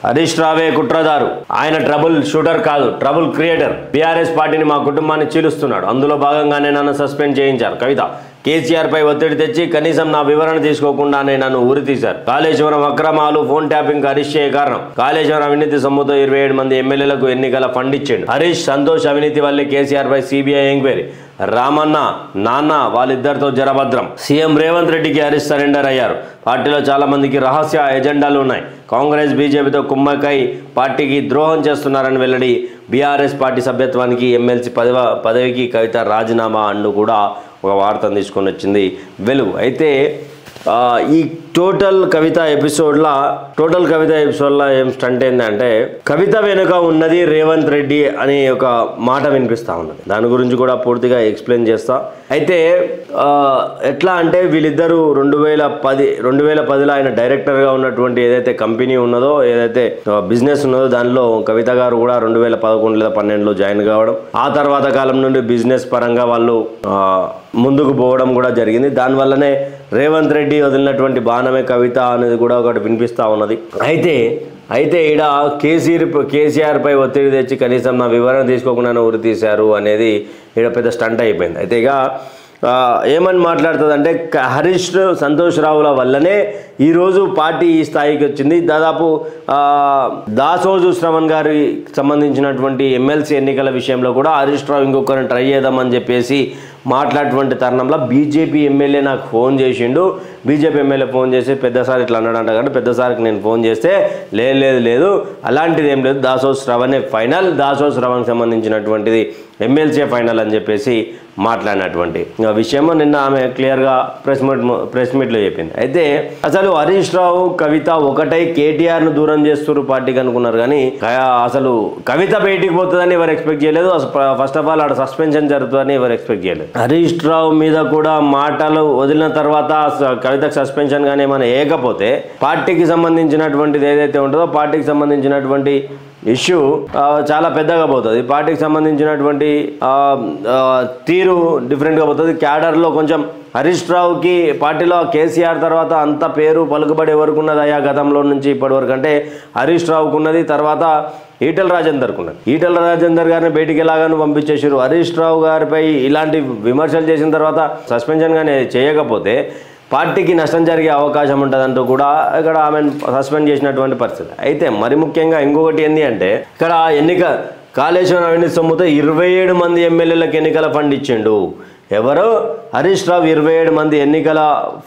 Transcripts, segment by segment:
హరీష్ రావే కుట్రదారు, ఆయన trouble shooter కాదు, ట్రబుల్ క్రియేటర్. బీఆర్ఎస్ పార్టీని మా కుటుంబాన్ని చీలుస్తున్నాడు, అందులో భాగంగానే నన్ను సస్పెండ్ చేయించారు. కవిత, కేసీఆర్ పై ఒత్తిడి తెచ్చి కనీసం నా వివరణ తీసుకోకుండానే నన్ను ఉరి తీశారు. కాళేశ్వరం అక్రమాలు, ఫోన్ ట్యాపింగ్ అరెస్ట్ చేయ కారణం. కాళేశ్వరం అవినీతి సొమ్ముతో 27 మంది ఎమ్మెల్యేలకు ఎన్నికల ఫండ్ ఇచ్చాడు. హరీష్, సంతోష్ అవినీతి వల్లే కేసీఆర్ పై సిబిఐ ఎంక్వైరీ. రామన్న, నాన్న వాళ్ళిద్దరితో జరభద్రం. సీఎం రేవంత్ రెడ్డికి హరీష్ సరెండర్ అయ్యారు. పార్టీలో చాలా మందికి రహస్య ఎజెండాలు ఉన్నాయి. కాంగ్రెస్ బీజేపీతో కుమ్మకై పార్టీకి ద్రోహం చేస్తున్నారని వెల్లడి. బీఆర్ఎస్ పార్టీ సభ్యత్వానికి ఎమ్మెల్సీ పదవికి కవిత రాజీనామా అంటూ కూడా ఒక వార్తను తీసుకొని వచ్చింది వెలుగు. అయితే ఈ టోటల్ కవిత ఎపిసోడ్లో ఏం స్టంట్ ఏంటంటే, కవిత వెనుక ఉన్నది రేవంత్ రెడ్డి అనే ఒక మాట వినిపిస్తూ ఉన్నది. దాని గురించి కూడా పూర్తిగా ఎక్స్ప్లెయిన్ చేస్తా. అయితే ఎట్లా అంటే, వీళ్ళిద్దరూ 2010లో ఆయన డైరెక్టర్గా ఉన్నటువంటి ఏదైతే కంపెనీ ఉన్నదో, ఏదైతే బిజినెస్ ఉన్నదో, దానిలో కవిత గారు కూడా 2011 లేదా 12లో జాయిన్ కావడం, ఆ తర్వాత కాలం నుండి బిజినెస్ పరంగా వాళ్ళు ముందుకు పోవడం కూడా జరిగింది. దానివల్లనే రేవంత్ రెడ్డి వదిలినటువంటి బాణమే కవిత అనేది కూడా ఒకటి వినిపిస్తూ ఉన్నది. అయితే ఈడ కేసీఆర్ పై ఒత్తిడి తెచ్చి కనీసం నా వివరణ తీసుకోకుండా ఉరి తీశారు అనేది ఈడ పెద్ద స్టంట్ అయిపోయింది. అయితే ఇక ఏమని మాట్లాడుతుంది అంటే, హరీష్, సంతోష్ రావుల వల్లనే ఈరోజు పార్టీ ఈ స్థాయికి వచ్చింది. దాదాపు దాసోజు శ్రవణ్ గారికి సంబంధించినటువంటి ఎమ్మెల్సీ ఎన్నికల విషయంలో కూడా హరీష్ రావు ఇంకొకరిని ట్రై చేద్దామని చెప్పేసి మాట్లాడేటువంటి తరుణంలో బీజేపీ ఎమ్మెల్యే నాకు ఫోన్ చేసిండు. బీజేపీ ఎమ్మెల్యే ఫోన్ చేసి పెద్దసారి ఇట్లా అన్నాడంట, కానీ పెద్దసారికి నేను ఫోన్ చేస్తే లేదు అలాంటిది ఏం లేదు, దాసోజు శ్రవణే ఫైనల్, దాసోజు శ్రవణ్కి సంబంధించినటువంటిది ఎమ్మెల్సీ ఫైనల్ అని చెప్పేసి మాట్లాడినటువంటి విషయము నిన్న ఆమె క్లియర్గా ప్రెస్ మీట్లో చెప్పింది. అయితే అసలు హరీష్ రావు, కవిత ఒకటై కేటీఆర్ను దూరం చేస్తున్నారు పార్టీకి అనుకున్నారు, కానీ అసలు కవిత బయటికి పోతుందని ఎవరు ఎక్స్పెక్ట్ చేయలేదు. ఫస్ట్ ఆఫ్ ఆల్ ఆడ సస్పెన్షన్ జరుగుతుందని ఎవరు ఎక్స్పెక్ట్ చేయలేదు. హరీష్ రావు మీద కూడా మాటలు వదిలిన తర్వాత కవితకు సస్పెన్షన్ కానీ ఏమైనా వేయకపోతే పార్టీకి సంబంధించినటువంటిది ఏదైతే ఉంటుందో, పార్టీకి సంబంధించినటువంటి ఇష్యూ చాలా పెద్దగా పోతుంది. పార్టీకి సంబంధించినటువంటి తీరు డిఫరెంట్గా పోతుంది. క్యాడర్లో కొంచెం హరీష్ రావుకి పార్టీలో కేసీఆర్ తర్వాత అంత పేరు పలుకుబడి ఎవరికి ఉన్నది అయ్యా గతంలో నుంచి ఇప్పటి వరకు అంటే హరీష్ రావుకు ఉన్నది, తర్వాత ఈటెల రాజేందర్కు ఉన్నది. ఈటెల రాజేందర్ గారిని బయటికి ఎలాగానో పంపించేసారు. హరీష్ రావు గారిపై ఇలాంటి విమర్శలు చేసిన తర్వాత సస్పెన్షన్ కానీ చేయకపోతే పార్టీకి నష్టం జరిగే అవకాశం ఉంటుందంటూ కూడా ఇక్కడ ఆమె సస్పెండ్ చేసినటువంటి పరిస్థితి. అయితే మరి ముఖ్యంగా ఇంకొకటి ఏంటి అంటే, ఇక్కడ కాళేశ్వరం అవినీతి సొమ్ముతో 27 మంది ఎమ్మెల్యేలకు ఎన్నికల ఫండ్ ఇచ్చిండు. ఎవరు? హరీష్ రావు 27 మంది ఎన్నికల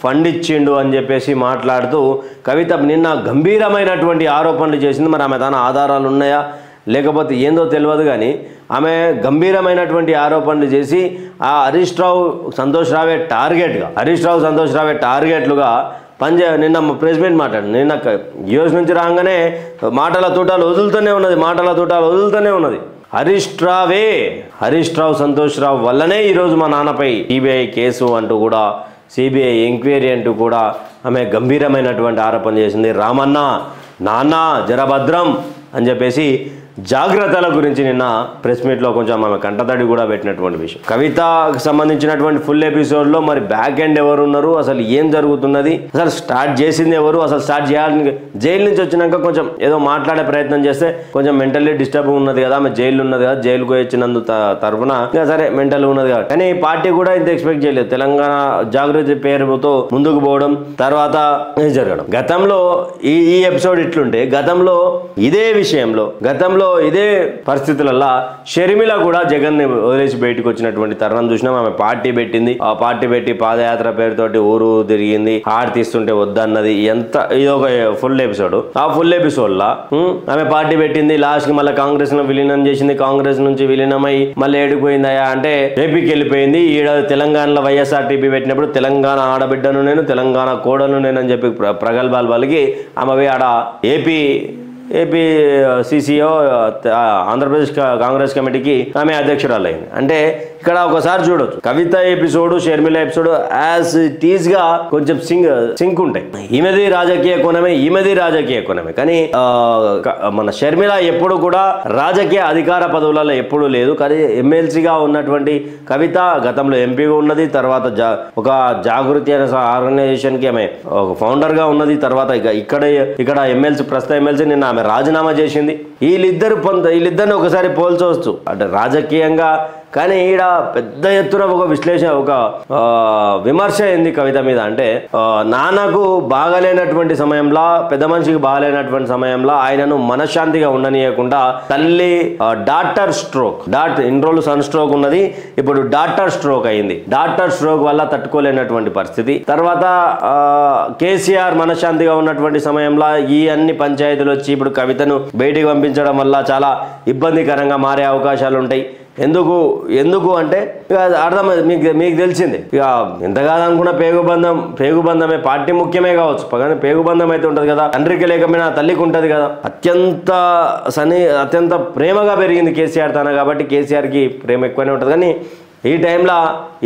ఫండ్ ఇచ్చిండు అని చెప్పేసి మాట్లాడుతూ కవిత నిన్న గంభీరమైనటువంటి ఆరోపణలు చేసింది. మరి ఆమె తన ఆధారాలు ఉన్నాయా లేకపోతే ఏందో తెలియదు, కానీ ఆమె గంభీరమైనటువంటి ఆరోపణలు చేసి ఆ హరీష్ రావు, సంతోష్ రావే టార్గెట్లుగా నిన్న ప్రెస్ మీట్ మాట్లాడు. నిన్న యూఎస్ నుంచి రాగానే మాటల తూటాలు వదులుతూనే ఉన్నది. హరీష్ రావు, సంతోష్ రావు వల్లనే ఈరోజు మా నాన్నపై సిబిఐ కేసు అంటూ కూడా, సిబిఐ ఎంక్వైరీ అంటూ కూడా ఆమె గంభీరమైనటువంటి ఆరోపణ చేసింది. రామన్న, నాన్న జరభద్రం అని చెప్పేసి జాగ్రత్తల గురించి నిన్న ప్రెస్ మీట్లో కొంచెం ఆమె కంటతడి కూడా పెట్టినటువంటి విషయం. కవితకు సంబంధించినటువంటి ఫుల్ ఎపిసోడ్లో మరి బ్యాక్ ఎండ్ ఎవరు ఉన్నారు, అసలు ఏం జరుగుతున్నది, అసలు స్టార్ట్ చేసింది ఎవరు, అసలు స్టార్ట్ చేయాలని జైలు నుంచి వచ్చినాక కొంచెం ఏదో మాట్లాడే ప్రయత్నం చేస్తే కొంచెం మెంటల్లీ డిస్టర్బ్ ఉన్నది కదా, ఆమె జైలు ఉన్నది కదా, జైలుకు వచ్చినందు తరఫున సరే మెంటల్ ఉన్నది కదా, కానీ పార్టీ కూడా ఇంత ఎక్స్పెక్ట్ చేయలేదు. తెలంగాణ జాగృతి పేరుతో ముందుకు పోవడం, తర్వాత జరగడం. గతంలో ఈ ఎపిసోడ్ ఇట్లుంటే గతంలో ఇదే పరిస్థితులలో షర్మిల కూడా జగన్ ని వదిలేసి బయటకు వచ్చినటువంటి తరుణం చూసినాం. ఆమె పార్టీ పెట్టింది, ఆ పార్టీ పెట్టి పాదయాత్ర పేరుతోటి ఊరు తిరిగింది, హారతి తీస్తుంటే వద్దన్నది. ఇదొక ఫుల్ ఎపిసోడ్. ఆ ఫుల్ ఎపిసోడ్ లా ఆమె పార్టీ పెట్టింది, లాస్ట్ కి మళ్ళీ కాంగ్రెస్ లో విలీనం చేసింది, కాంగ్రెస్ నుంచి విలీనమై మళ్ళీ ఏడిపోయిందయా అంటే ఏపీకి వెళ్ళిపోయింది. ఈడ తెలంగాణలో వైఎస్ఆర్టీపీ పెట్టినప్పుడు తెలంగాణ ఆడబిడ్డను నేను, తెలంగాణ కోడను నేను అని చెప్పి ప్రగల్భాలు వాళ్ళకి ఆమె ఆడ ఏపీ సిసిఓ ఆంధ్రప్రదేశ్ కాంగ్రెస్ కమిటీకి ఆమె అధ్యక్షురాలైంది. అంటే ఇక్కడ ఒకసారి చూడొచ్చు Kavitha episode Sharmila episode as it is గా కొంచెం సింక్ ఉంటాయి. ఈమెది రాజకీయ కోణమే కానీ మన షర్మిల ఎప్పుడు కూడా రాజకీయ అధికార పదవులలో ఎప్పుడు లేదు. కానీ ఎమ్మెల్సీగా ఉన్నటువంటి కవిత గతంలో ఎంపీగా ఉన్నది, తర్వాత ఒక జాగృతి అనే ఆర్గనైజేషన్ కి ఆమె ఫౌండర్ గా ఉన్నది, తర్వాత ఇక్కడ ఎమ్మెల్సీ ప్రస్తుత ఎమ్మెల్సీ నిన్న ఆమె రాజీనామా చేసింది. వీళ్ళిద్దరిని ఒకసారి పోల్చవచ్చు అంటే రాజకీయంగా. కానీ ఈడ పెద్ద ఎత్తున ఒక విశ్లేషణ ఒక విమర్శ ఏంది కవిత మీద అంటే నాన్నకు బాగలేనటువంటి సమయంలో పెద్ద మనిషికి బాగలేనటువంటి సమయంలో ఆయనను మనశ్శాంతిగా ఉండనీయకుండా తల్లి డాక్టర్ స్ట్రోక్ ఇన్ని రోజులు సన్ స్ట్రోక్ ఉన్నది, ఇప్పుడు డాక్టర్ స్ట్రోక్ అయింది. డాక్టర్ స్ట్రోక్ వల్ల తట్టుకోలేనటువంటి పరిస్థితి. తర్వాత కేసీఆర్ మనశ్శాంతిగా ఉన్నటువంటి సమయంలో ఈ అన్ని పంచాయతీలు వచ్చి ఇప్పుడు కవితను బయటికి పంపించడం వల్ల చాలా ఇబ్బందికరంగా మారే అవకాశాలు ఉంటాయి. ఎందుకు అంటే ఇక అర్థమైంది మీకు తెలిసిందే. ఇక ఎంత కాదనుకున్నా పేగుబంధమే పార్టీ ముఖ్యమే కావచ్చు, కానీ పేగుబంధం అయితే ఉంటుంది కదా, తండ్రికి లేకపోయినా తల్లికి ఉంటుంది కదా. అత్యంత ప్రేమగా పెరిగింది కేసీఆర్ తన, కాబట్టి కేసీఆర్కి ప్రేమ ఎక్కువనే ఉంటుంది. కానీ ఈ టైంలో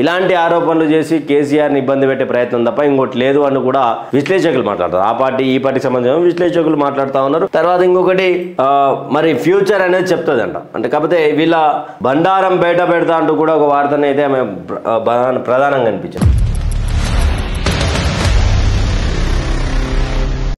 ఇలాంటి ఆరోపణలు చేసి కేసీఆర్ని ఇబ్బంది పెట్టే ప్రయత్నం తప్ప ఇంకోటి లేదు అని కూడా విశ్లేషకులు మాట్లాడతారు. ఆ పార్టీ ఈ పార్టీకి సంబంధించిన విశ్లేషకులు మాట్లాడుతూ ఉన్నారు. తర్వాత ఇంకొకటి మరి ఫ్యూచర్ అనేది చెప్తుంది అంటే కాకపోతే వీళ్ళ బండారం బయట పెడతా అంటూ కూడా ఒక వార్తనైతే ఆమె ప్రధానంగా అనిపించింది.